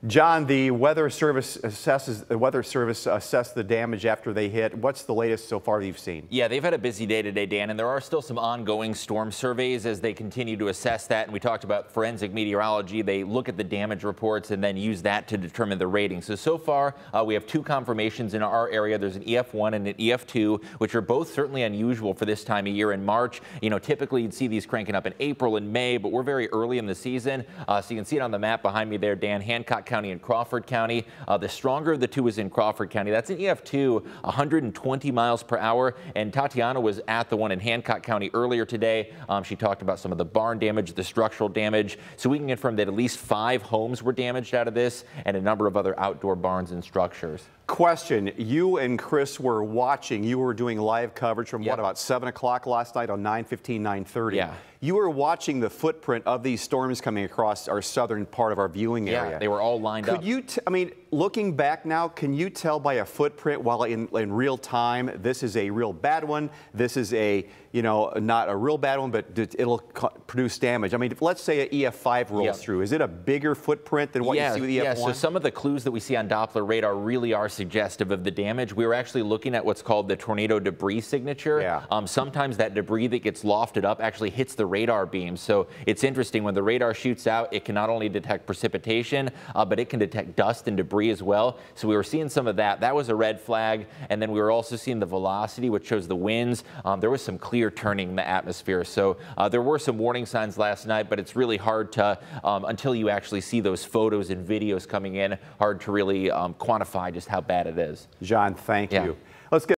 John, the Weather Service assessed the damage after they hit. What's the latest so far you've seen? Yeah, they've had a busy day today, Dan, and there are still some ongoing storm surveys as they continue to assess that. And we talked about forensic meteorology. They look at the damage reports and then use that to determine the rating. So far, we have two confirmations in our area. There's an EF1 and an EF2, which are both certainly unusual for this time of year in March. You know, typically you'd see these cranking up in April and May, but we're very early in the season. So you can see it on the map behind me there, Dan. Hancock County and Crawford County. The stronger of the two is in Crawford County. That's an EF2, 120 miles per hour. And Tatiana was at the one in Hancock County earlier today. She talked about some of the barn damage, the structural damage. So we can confirm that at least 5 homes were damaged out of this and a number of other outdoor barns and structures. Question, you and Chris were watching, you were doing live coverage from what, about 7 o'clock last night on 9:15, 9:30. Yeah. You were watching the footprint of these storms coming across our southern part of our viewing area. Yeah, they were all lined up. Could you, I mean, looking back now, can you tell by a footprint while in real time, this is a real bad one, this is a, you know, not a real bad one, but it'll produce damage? I mean, if, let's say an EF5 rolls through, is it a bigger footprint than what you see with EF1? Yeah, so some of the clues that we see on Doppler radar really are suggestive of the damage. We were actually looking at what's called the tornado debris signature. Yeah. Sometimes that debris that gets lofted up actually hits the radar beam. So it's interesting, when the radar shoots out, it can not only detect precipitation, but it can detect dust and debris as well. So we were seeing some of that. That was a red flag. And then we were also seeing the velocity, which shows the winds. There was some clear turning in the atmosphere. So there were some warning signs last night, but it's really hard to, until you actually see those photos and videos coming in, hard to really quantify just how bad it is. John, thank you. Let's get